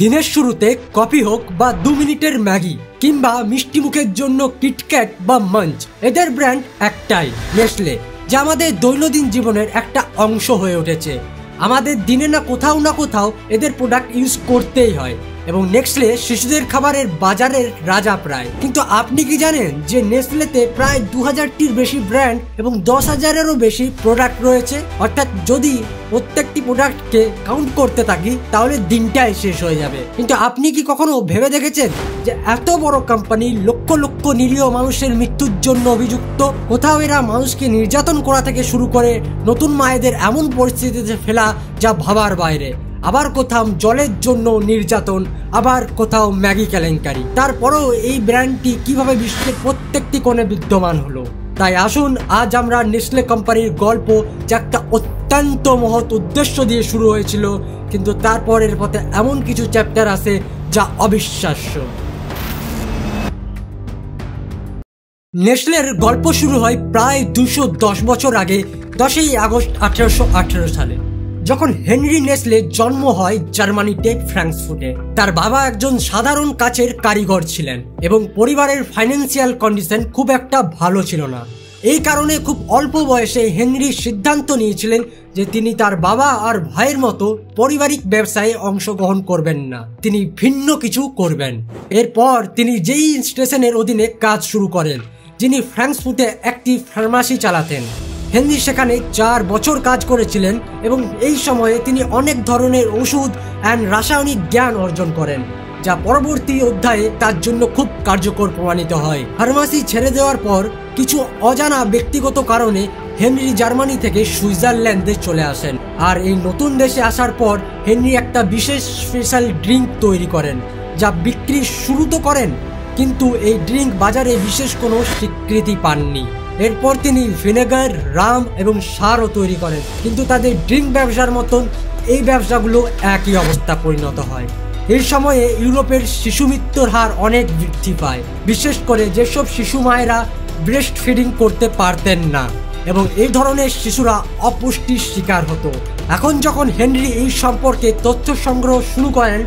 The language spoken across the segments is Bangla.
দিনের শুরুতে কফি হোক বা 2 মিনিটের ম্যাগি কিংবা মিষ্টি মুখের জন্য কিটক্যাট বা মাঞ্চ, এদের ব্র্যান্ড একটাই, নেসলে, যা আমাদের দৈনন্দিন জীবনের একটা অংশ হয়ে উঠেছে। আমাদের দিনে না কোথাও এদের প্রোডাক্ট ইউজ করতেই হয় এবং নেসলে শিশুদের খাবারের বাজারের রাজা প্রায়। কিন্তু আপনি কি জানেন যে নেসলেতে প্রায় 2000টির বেশি ব্র্যান্ড এবং 10,000-এরও বেশি প্রোডাক্ট রয়েছে? অর্থাৎ যদি প্রত্যেকটি প্রোডাক্টকে কাউন্ট করতে থাকি তাহলে দিনটাই শেষ হয়ে যাবে। কিন্তু আপনি কি কখনো ভেবে দেখেছেন যে এত বড় কোম্পানি লক্ষ লক্ষ নিরীহ মানুষের মৃত্যুর জন্য অভিযুক্ত? কোথাও এরা মানুষকে নির্যাতন করা থেকে শুরু করে নতুন মায়েদের এমন পরিস্থিতিতে ফেলা যা ভাবার বাইরে, আবার কোথাও জলের জন্য নির্যাতন, আবার কোথাও ম্যাগি কেলেঙ্কারি। তারপরেও এই ব্র্যান্ডটি কিভাবে বিশ্বের প্রত্যেকটি কোণে বিদ্যমান হলো? তাই আসুন আজ আমরা নেসলে কোম্পানির গল্প, যা একটা অত্যন্ত মহৎ উদ্দেশ্য দিয়ে শুরু হয়েছিল, কিন্তু তারপরের পথে এমন কিছু চ্যাপ্টার আছে যা অবিশ্বাস্য। নেসলের গল্প শুরু হয় প্রায় 210 বছর আগে, 10ই আগস্ট 1818 সালে, যখন হেনরি নেসলে জন্ম হয় জার্মানিতে ফ্রাঙ্কফুর্টে। তার বাবা একজন সাধারণ কাচের কারিগর ছিলেন এবং পরিবারের ফাইন্যান্সিয়াল কন্ডিশন খুব একটা ভালো ছিল না। এই কারণে খুব অল্প বয়সে হেনরি সিদ্ধান্ত নিয়েছিলেন যে তিনি তার বাবা আর ভাইয়ের মতো পারিবারিক ব্যবসায়ে অংশগ্রহণ করবেন না, তিনি ভিন্ন কিছু করবেন। এরপর তিনি যেই স্টেশনের অধীনে কাজ শুরু করেন, যিনি ফ্রাঙ্কফুর্টে একটি ফার্মাসি চালাতেন। হেনরি সেখানে 4 বছর কাজ করেছিলেন এবং এই সময়ে তিনি অনেক ধরনের ওষুধ অ্যান্ড রাসায়নিক জ্ঞান অর্জন করেন, যা পরবর্তী অধ্যায়ে তার জন্য খুব কার্যকর প্রমাণিত হয়। ফার্মাসি ছেড়ে দেওয়ার পর কিছু অজানা ব্যক্তিগত কারণে হেনরি জার্মানি থেকে সুইজারল্যান্ডে চলে আসেন। আর এই নতুন দেশে আসার পর হেনরি একটা বিশেষ স্পেশাল ড্রিঙ্ক তৈরি করেন, যা বিক্রি শুরু তো করেন, কিন্তু এই ড্রিঙ্ক বাজারে বিশেষ কোনো স্বীকৃতি পাননি। এরপর তিনি ভিনেগার, রাম এবং সারও তৈরি করেন, কিন্তু তাদের ড্রিঙ্ক ব্যবসার মতন এই ব্যবসাগুলো একই অবস্থা পরিণত হয়। এই সময়ে ইউরোপের শিশু মৃত্যুর হার অনেক বৃদ্ধি পায়, বিশেষ করে যেসব শিশু মায়েরা ব্রেস্ট ফিডিং করতে পারতেন না, এবং এই ধরনের শিশুরা অপুষ্টির শিকার হতো। এখন যখন হেনরি এই সম্পর্কে তথ্য সংগ্রহ শুরু করেন,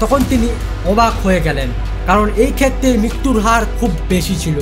তখন তিনি অবাক হয়ে গেলেন, কারণ এই ক্ষেত্রে মৃত্যুর হার খুব বেশি ছিল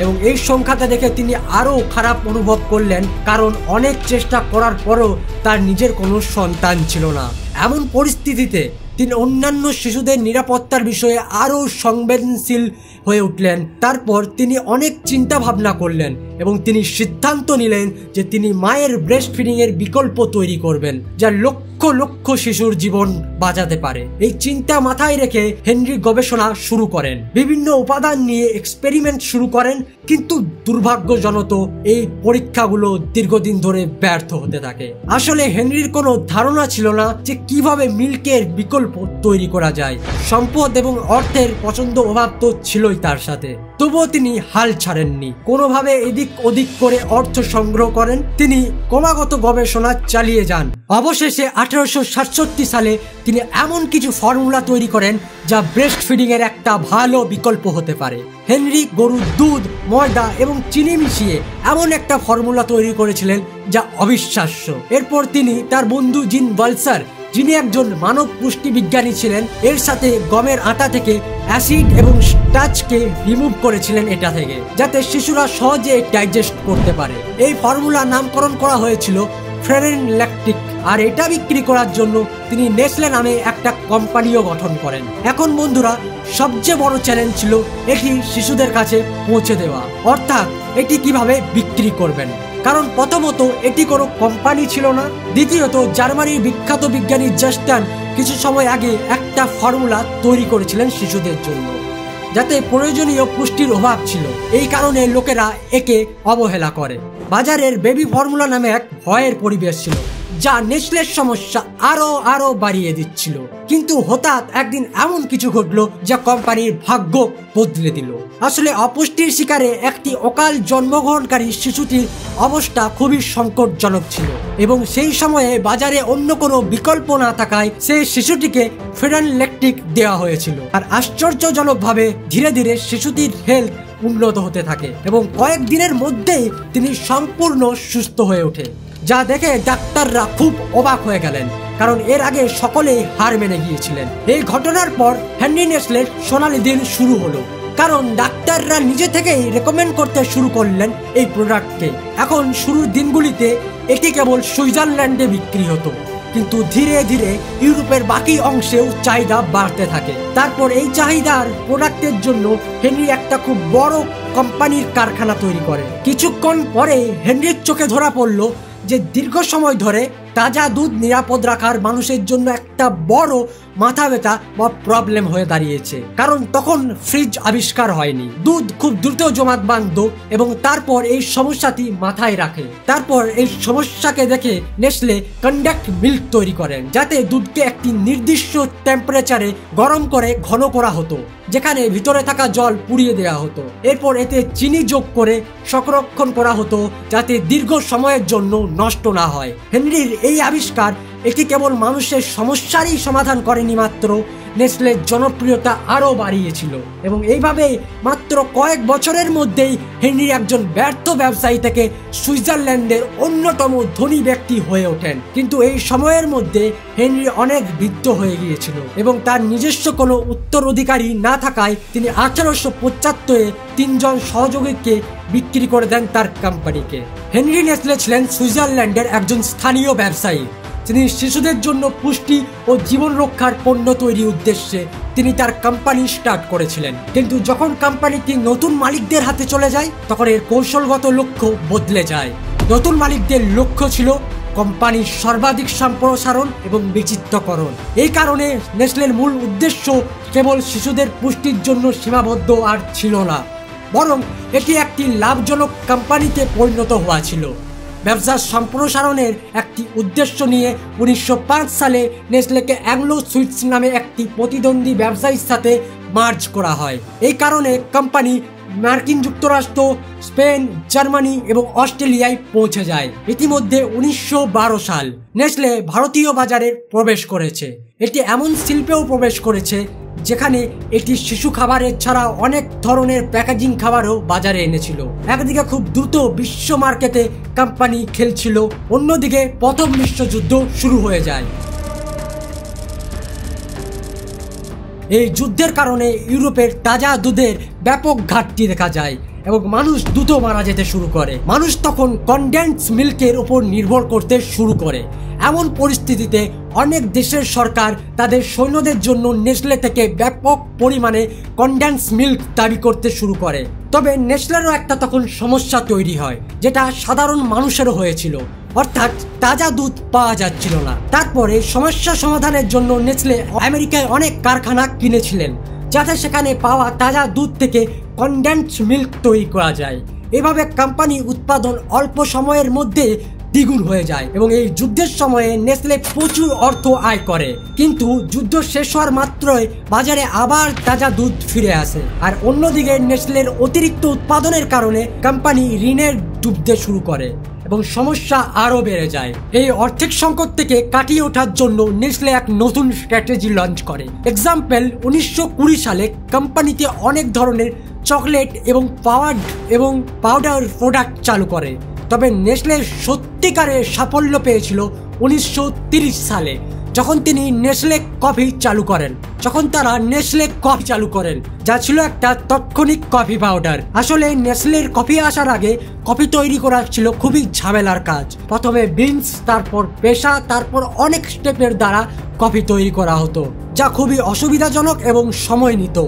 এবং এই সংখ্যাটা দেখে তিনি আরও খারাপ অনুভব করলেন, কারণ অনেক চেষ্টা করার পরও তার নিজের কোনো সন্তান ছিল না। এমন পরিস্থিতিতে তিনি অন্যান্য শিশুদের নিরাপত্তার বিষয়ে আরও সংবেদনশীল হয়ে উঠলেন। তারপর তিনি অনেক চিন্তা ভাবনা করলেন এবং তিনি সিদ্ধান্ত নিলেন যে তিনি মায়ের ব্রেস্ট ফিডিংয়ের বিকল্প তৈরি করবেন, যা লক্ষ লক্ষ শিশুর জীবন বাঁচাতে পারে। এই চিন্তা মাথায় রেখে হেনরি গবেষণা শুরু করেন, বিভিন্ন উপাদান নিয়ে এক্সপেরিমেন্ট শুরু করেন, কিন্তু দুর্ভাগ্যজনক এই পরীক্ষাগুলো দীর্ঘদিন ধরে ব্যর্থ হতে থাকে। আসলে হেনরির কোনো ধারণা ছিল না যে কিভাবে মিল্কের বিকল্প তৈরি করা যায়। সম্পদ এবং অর্থের প্রচন্ড অভাব তো ছিলই তার সাথে, তবুও তিনি হাল ছাড়েননি। কোনোভাবে এদিক ওদিক করে অর্থ সংগ্রহ করেন, তিনি ক্রমাগত গবেষণা চালিয়ে যান। অবশেষে 1867 সালে তিনি এমন কিছু ফর্মুলা তৈরি করেন যা ব্রেস্ট ফিডিং এর একটা ভালো বিকল্প হতে পারে। হেনরি গরুর দুধ, ময়দা এবং চিনি মিশিয়ে এমন একটা ফর্মুলা তৈরি করেছিলেন যা অবিশ্বাস্য। এরপর তিনি তার বন্ধু জিন বালসার, যিনি একজন মানব পুষ্টি বিজ্ঞানী ছিলেন, এর সাথে গমের আটা থেকে অ্যাসিড এবং স্টার্চকে রিমুভ করেছিলেন এটা থেকে, যাতে শিশুরা সহজে ডাইজেস্ট করতে পারে। এই ফর্মুলা নামকরণ করা হয়েছিল ফেরেন ল্যাকটিক, আর এটা বিক্রি করার জন্য তিনি নেসলে নামে একটা কোম্পানিও গঠন করেন। এখন বন্ধুরা, সবচেয়ে বড় চ্যালেঞ্জ ছিল এটি শিশুদের কাছে পৌঁছে দেওয়া, অর্থাৎ এটি কিভাবে বিক্রি করবেন, কারণ প্রথমত এটি কোনো কোম্পানি ছিল না, দ্বিতীয়ত জার্মানির বিখ্যাত বিজ্ঞানী জাস্টান কিছু সময় আগে একটা ফর্মুলা তৈরি করেছিলেন শিশুদের জন্য, যাতে প্রয়োজনীয় পুষ্টির অভাব ছিল। এই কারণে লোকেরা একে অবহেলা করে। বাজারের বেবি ফর্মুলা নামে এক ভয়ের পরিবেশ ছিল, যা নেসলের সমস্যা আরো বাড়িয়ে দিচ্ছিল। কিন্তু হঠাৎ একদিন এমন কিছু ঘটলো যা কোম্পানির ভাগ্য বদলে দিল। আসলে অপুষ্টির শিকারে একটি অকাল জন্মগ্রহণকারী শিশুটির অবস্থা খুবই সংকটজনক ছিল এবং সেই সময়ে বাজারে অন্য কোনো বিকল্প না থাকায় সেই শিশুটিকে ফেরেন ল্যাকটিক দেওয়া হয়েছিল। আর আশ্চর্যজনকভাবে ধীরে ধীরে শিশুটির হেলথ উন্নত হতে থাকে এবং কয়েকদিনের মধ্যেই তিনি সম্পূর্ণ সুস্থ হয়ে ওঠে, যা দেখে ডাক্তাররা খুব অবাক হয়ে গেলেন। কারণ এর আগে সকলেই হার মেনে গিয়েছিলেন। এই ঘটনার পর হেনরি নেসলের সোনালী দিন শুরু হলো, কারণ ডাক্তাররা নিজে থেকেই রেকমেন্ড করতে শুরু করলেন এই প্রোডাক্টকে। এখন শুরুর দিনগুলিতে এটি কেবল সুইজারল্যান্ডে বিক্রি হতো, কিন্তু ধীরে ধীরে ইউরোপের বাকি অংশেও চাহিদা বাড়তে থাকে। তারপর এই চাহিদার প্রোডাক্টের জন্য হেনরি একটা খুব বড় কোম্পানির কারখানা তৈরি করে। কিছুক্ষণ পরে হেনরির চোখে ধরা পড়ল যে দীর্ঘ সময় ধরে তাজা দুধ নিরাপদ রাখার মানুষের জন্য একটা বড় মাথা ব্যথা বা প্রবলেম হয়ে দাঁড়িয়েছে, কারণ তখন ফ্রিজ আবিষ্কার হয়নি। দুধ খুব দ্রুত জমাট বাঁধত এবং তারপর এই সমস্যাটি মাথায় রাখে। তারপর এই সমস্যাকে দেখে নেসলে কন্ডেন্সড মিল্ক তৈরি করেন, যাতে দুধকে একটি নির্দিষ্ট টেম্পারেচারে গরম করে ঘন করা হতো, যেখানে ভিতরে থাকা জল পুড়িয়ে দেওয়া হতো। এরপর এতে চিনি যোগ করে সংরক্ষণ করা হতো, যাতে দীর্ঘ সময়ের জন্য নষ্ট না হয়। হেনরির এই আবিষ্কার এটি কেবল মানুষের সমস্যারই সমাধান করেনি, মাত্র নেসলের জনপ্রিয়তা আরও বাড়িয়েছিল। এবং এইভাবে মাত্র কয়েক বছরের মধ্যেই হেনরি একজন ব্যর্থ ব্যবসায়ী থেকে সুইজারল্যান্ডের অন্যতম ধনী ব্যক্তি হয়ে ওঠেন। কিন্তু এই সময়ের মধ্যে হেনরি অনেক বৃদ্ধ হয়ে গিয়েছিল এবং তার নিজস্ব কোনো উত্তরাধিকারী না থাকায় তিনি 1875-এ 3 জন সহযোগীকে বিক্রি করে দেন তার কোম্পানিকে। হেনরি নেসলে ছিলেন সুইজারল্যান্ডের একজন স্থানীয় ব্যবসায়ী। তিনি শিশুদের জন্য পুষ্টি ও জীবন রক্ষার পণ্য তৈরির উদ্দেশ্যে তিনি তার কোম্পানি স্টার্ট করেছিলেন। কিন্তু যখন কোম্পানিটি নতুন মালিকদের হাতে চলে যায়, তখন এর কৌশলগত লক্ষ্য বদলে যায়। নতুন মালিকদের লক্ষ্য ছিল কোম্পানির সর্বাধিক সম্প্রসারণ এবং বিচিত্রকরণ। এই কারণে নেসলের মূল উদ্দেশ্য কেবল শিশুদের পুষ্টির জন্য সীমাবদ্ধ আর ছিল না, বরং এটি একটি লাভজনক কোম্পানিতে পরিণত হওয়া ছিল। ব্যবসার সম্প্রসারণের একটি উদ্দেশ্য নিয়ে 1905 সালে নেসলেকে অ্যাংলো সুইটস নামে একটি প্রতিদ্বন্দ্বী ব্যবসায়ীর সাথে মার্জ করা হয়। এই কারণে কোম্পানি মার্কিন যুক্তরাষ্ট্র, স্পেন, জার্মানি এবং অস্ট্রেলিয়ায় পৌঁছে যায়। ইতিমধ্যে 1912 সাল নেসলে ভারতীয় বাজারে প্রবেশ করেছে। এটি এমন শিল্পেও প্রবেশ করেছে যেখানে এটি শিশু খাবারের ছাড়া অনেক ধরনের প্যাকেজিং খাবারও বাজারে এনেছিল। একদিকে খুব দ্রুত বিশ্ব মার্কেটে কোম্পানি খেলছিল, অন্যদিকে প্রথম বিশ্বযুদ্ধ শুরু হয়ে যায়। এই যুদ্ধের কারণে ইউরোপের তাজা দুধের ব্যাপক ঘাটতি দেখা যায় এবং মানুষ দ্রুত মারা যেতে শুরু করে। মানুষ তখন কনডেন্স মিল্কের উপর নির্ভর করতে শুরু করে। এমন পরিস্থিতিতে অনেক দেশের সরকার তাদের সৈন্যদের জন্য নেসলে থেকে ব্যাপক পরিমাণে কনডেন্স মিল্ক দাবি করতে শুরু করে। তবে নেসলেরও একটা তখন সমস্যা তৈরি হয়, যেটা সাধারণ মানুষেরও হয়েছিল, অর্থাৎ তাজা দুধ পাওয়া যাচ্ছিল না। তারপরে সমস্যা সমাধানের জন্য নেসলে আমেরিকায় অনেক কারখানা কিনেছিলেন, যাতে সেখানে পাওয়া তাজা দুধ থেকে কনডেন্স মিল্ক তৈরি করা যায়। এভাবে কোম্পানি উৎপাদন অল্প সময়ের মধ্যে দ্বিগুণ হয়ে যায় এবং এই যুদ্ধের সময়ে নেসলে প্রচুর অর্থ আয় করে। কিন্তু যুদ্ধ শেষ হওয়ার মাত্রই বাজারে আবার তাজা দুধ ফিরে আসে। আর অন্যদিকে নেসলের অতিরিক্ত উৎপাদনের কারণে কোম্পানি ঋণের ডুবতে শুরু করে এবং সমস্যা আরো বেড়ে যায়। এই আর্থিক সংকট থেকে কাটিয়ে ওঠার জন্য নেসলে এক নতুন স্ট্র্যাটেজি লঞ্চ করে। এক্সাম্পল, 1920 সালে কোম্পানিতে অনেক ধরনের চকলেট এবং পাউডার প্রোডাক্ট চালু করে। তবে নেসলে সত্যিকারের সাফল্য পেয়েছিল 1930 সালে, যখন তিনি নেসলে কফি চালু করেন। যা ছিল একটা তাৎক্ষণিক কফি পাউডার। আসলে নেসলের কফি আসার আগে কফি তৈরি করা ছিল খুবই ঝামেলার কাজ। প্রথমে বিনস, তারপর পেশা, তারপর অনেক স্টেপের দ্বারা কফি তৈরি করা হতো, যা খুবই অসুবিধাজনক এবং সময় নিত।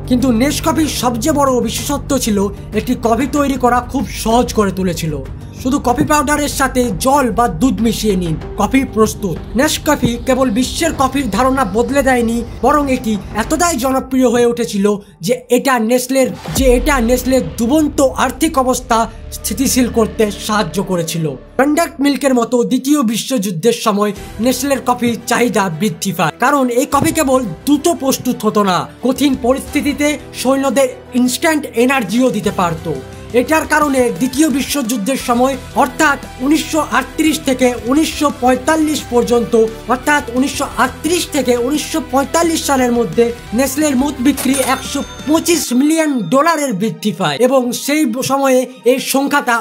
কিন্তু নেসকফির সবচেয়ে বড় বিশেষত্ব ছিল এটি কফি তৈরি করা খুব সহজ করে তুলেছিল। শুধু কফি পাউডারের সাথে জল বা দুধ মিশিয়ে নিন, কফি প্রস্তুত। নেসকফি কেবল বিশ্বের কফির ধারণা বদলে দেয়নি, বরং এটি এতটাই জনপ্রিয় হয়ে উঠেছিল যে এটা নেসলের দুবন্ত আর্থিক অবস্থা স্থিতিশীল করতে সাহায্য করেছিল। কনডেন্সড মিল্কের মতো দ্বিতীয় বিশ্বযুদ্ধের সময় নেসলের কফির চাহিদা বৃদ্ধি পায়, কারণ এই কফি কেবল দ্রুত প্রস্তুত হতো না, কঠিন পরিস্থিতিতে সৈন্যদের ইনস্ট্যান্ট এনার্জিও দিতে পারত। এটার কারণে দ্বিতীয় বিশ্বযুদ্ধের সময় অর্থাৎ 1938 থেকে 1945 পর্যন্ত, অর্থাৎ 1938 থেকে 1945 সালের মধ্যে নেসলের মোট বিক্রি $125 মিলিয়ন বৃদ্ধি পায় এবং সেই সময়ে এই সংখ্যাটা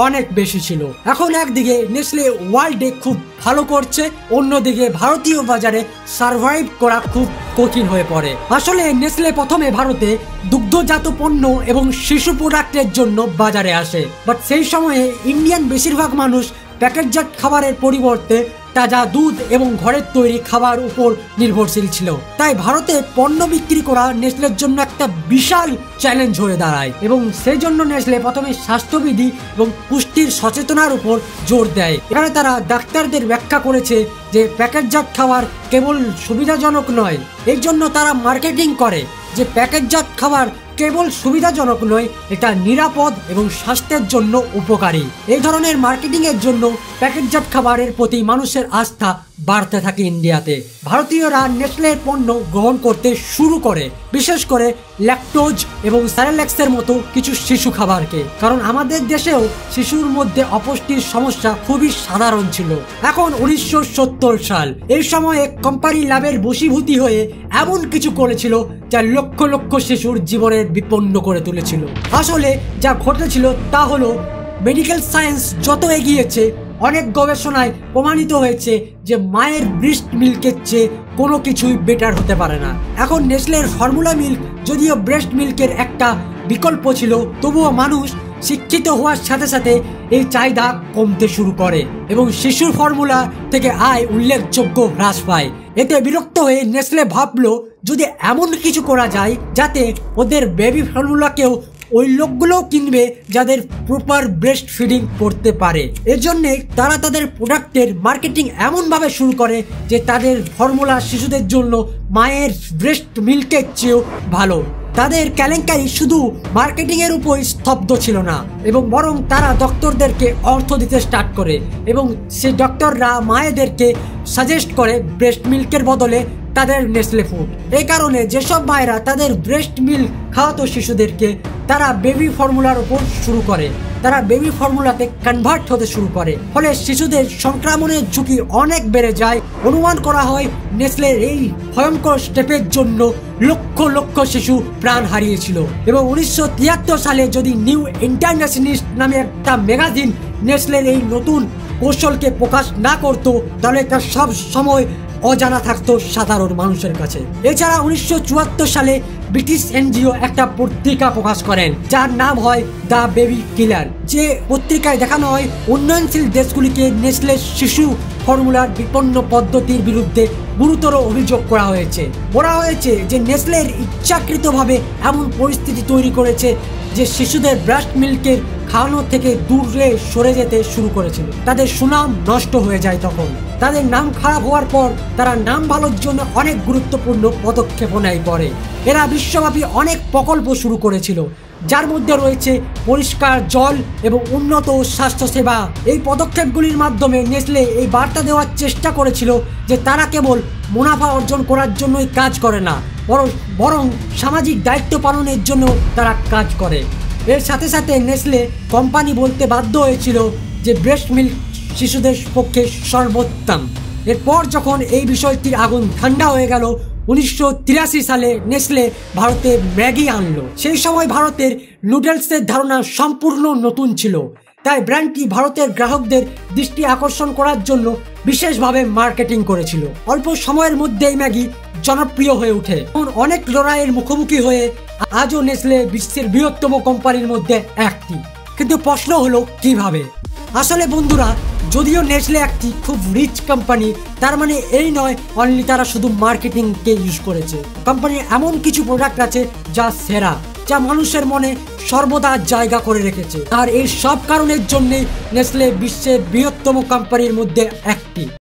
অনেক বেশি ছিল। এখন একদিকে নেসলে ওয়ার্ল্ডে খুব ভালো করছে, অন্যদিকে ভারতীয় বাজারে সার্ভাইভ করা খুব কঠিন হয়ে পড়ে। আসলে নেসলে প্রথমে ভারতে দুগ্ধজাত পণ্য এবং শিশু প্রোডাক্টের জন্য বাজারে আসে, বাট সেই সময়ে ইন্ডিয়ান বেশিরভাগ মানুষ প্যাকেটজাত খাবারের পরিবর্তে তাজা দুধ এবং ঘরের তৈরি খাবার উপর নির্ভরশীল ছিল। তাই ভারতে পণ্য বিক্রি করা নেসলের জন্য একটা বিশাল চ্যালেঞ্জ হয়ে দাঁড়ায় এবং সেই জন্য নেসলে প্রথমে স্বাস্থ্যবিধি এবং পুষ্টির সচেতনার উপর জোর দেয়। এখানে তারা ডাক্তারদের ব্যাখ্যা করেছে যে প্যাকেটজাত খাবার কেবল সুবিধাজনক নয়, এর জন্য তারা মার্কেটিং করে যে প্যাকেটজাত খাবার কেবল সুবিধাজনক নয়, এটা নিরাপদ এবং স্বাস্থ্যের জন্য উপকারী। এই ধরনের মার্কেটিং এর জন্য প্যাকেটজাত খাবারের প্রতি মানুষের আস্থা বাড়তে থাকে ইন্ডিয়াতে। ভারতীয়রা নেসলের পণ্য গ্রহণ করতে শুরু করে, বিশেষ করে ল্যাকটোজ এবং স্যারেল্যাক্সের মতো কিছু শিশু খাবারকে, কারণ আমাদের দেশেও শিশুর মধ্যে অপুষ্টির সমস্যা খুবই সাধারণ ছিল। এখন 1970 সাল, এই সময়ে কোম্পানি লাভের বশীভূতি হয়ে এমন কিছু করেছিল যা লক্ষ লক্ষ শিশুর জীবনের বিপন্ন করে তুলেছিল। আসলে যা ঘটেছিল তা হলো মেডিকেল সায়েন্স যত এগিয়েছে, অনেক গবেষণায় প্রমাণিত হয়েছে যে মায়ের ব্রেস্ট মিল্কের চেয়ে কোনো কিছুই বেটার হতে পারে না। এখন নেসলের ফর্মুলা মিল্ক যদিও ব্রেস্ট মিল্কের একটা বিকল্প ছিল, তবুও মানুষ শিক্ষিত হওয়ার সাথে সাথে এই চাহিদা কমতে শুরু করে এবং শিশুর ফর্মুলা থেকে আয় উল্লেখযোগ্য হ্রাস পায়। এতে বিরক্ত হয়ে নেসলে ভাবলো যদি এমন কিছু করা যায় যাতে ওদের বেবি ফর্মুলাকেও ওই লোকগুলোও কিনবে যাদের প্রপার ব্রেস্ট ফিডিং করতে পারে। এর জন্যে তারা তাদের প্রোডাক্টের মার্কেটিং এমনভাবে শুরু করে যে তাদের ফর্মুলা শিশুদের জন্য মায়ের ব্রেস্ট মিল্কের চেয়েও ভালো। তাদের কেলেঙ্কারি শুধু মার্কেটিং এর উপর স্তব্ধ ছিল না, এবং বরং তারা ডক্টরদেরকে অর্থ দিতে স্টার্ট করে এবং সেই ডক্টররা মায়েদেরকে সাজেস্ট করে ব্রেস্ট মিল্কের বদলে তাদের নেসলে ফুড। এই কারণে যেসব মায়েরা তাদের ব্রেস্ট মিল্ক খাওয়াতো শিশুদেরকে, তারা বেবি ফর্মুলার উপর শুরু করে, তারা বেবি ফর্মুলাতে কনভার্ট হতে শুরু করে, ফলে শিশুদের সংক্রমণের ঝুঁকি অনেক বেড়ে যায়। অনুমান করা হয় নেসলের এই ভয়ঙ্কর স্টেপের জন্য লক্ষ লক্ষ শিশু প্রাণ হারিয়েছিল। এবং 1973 সালে যদি নিউ ইন্টারন্যাশনালিস্ট নামে একটা ম্যাগাজিন নেসলের এই নতুন কৌশলকে প্রকাশ না করত, তাহলে তার সব সময় অজানা থাকতো সাধারণ মানুষের কাছে। এছাড়া 1974 সালে ব্রিটিশ এনজিও একটা পত্রিকা প্রকাশ করেন যার নাম হয় দ্য বেবি কিলার। যে পত্রিকায় দেখানো হয় উন্নয়নশীল দেশগুলিকে নেসলের শিশু ফর্মুলার বিপন্ন পদ্ধতির বিরুদ্ধে গুরুতর অভিযোগ করা হয়েছে। বলা হয়েছে যে নেসলের ইচ্ছাকৃতভাবে এমন পরিস্থিতি তৈরি করেছে যে শিশুদের ব্রেস্ট মিল্কের খাওয়ানো থেকে দূরে সরে যেতে শুরু করেছিল। তাদের সুনাম নষ্ট হয়ে যায়। তখন তাদের নাম খারাপ হওয়ার পর তারা নাম ভালোর জন্য অনেক গুরুত্বপূর্ণ পদক্ষেপ নেয় পরে। এরা বিশ্বব্যাপী অনেক প্রকল্প শুরু করেছিল, যার মধ্যে রয়েছে পরিষ্কার জল এবং উন্নত স্বাস্থ্যসেবা। এই পদক্ষেপগুলির মাধ্যমে নেসলে এই বার্তা দেওয়ার চেষ্টা করেছিল যে তারা কেবল মুনাফা অর্জন করার জন্যই কাজ করে না, বরং সামাজিক দায়িত্ব পালনের জন্য তারা কাজ করে। এর সাথে সাথে নেসলে কোম্পানি বলতে বাধ্য হয়েছিল যে ব্রেস্ট মিল্ক শিশুদের পক্ষে সর্বোত্তম। এরপর যখন এই বিষয়টির আগুন ঠান্ডা হয়ে গেল, 1983 সালে নেসলে ভারতে ম্যাগি আনলো। সেই সময় ভারতের নুডলসের ধারণা সম্পূর্ণ নতুন ছিল, তাই ব্র্যান্ডটি ভারতের গ্রাহকদের দৃষ্টি আকর্ষণ করার জন্য বিশেষভাবে মার্কেটিং করেছিল। অল্প সময়ের মধ্যেই ম্যাগি জনপ্রিয় হয়ে ওঠে। অনেক লড়াইয়ের মুখোমুখি হয়ে আজও নেসলে বিশ্বের বৃহত্তম কোম্পানির মধ্যে একটি। কিন্তু প্রশ্ন হলো কিভাবে? আসলে বন্ধুরা, যদিও নেসলে একটি খুব রিচ কোম্পানি, তার মানে এই নয় অনলি তারা শুধু মার্কেটিংকে ইউজ করেছে। কোম্পানির এমন কিছু প্রোডাক্ট আছে যা সেরা, যা মানুষের মনে সর্বদা জায়গা করে রেখেছে। আর এই সব কারণের জন্যই নেসলে বিশ্বের বৃহত্তম কোম্পানির মধ্যে একটি।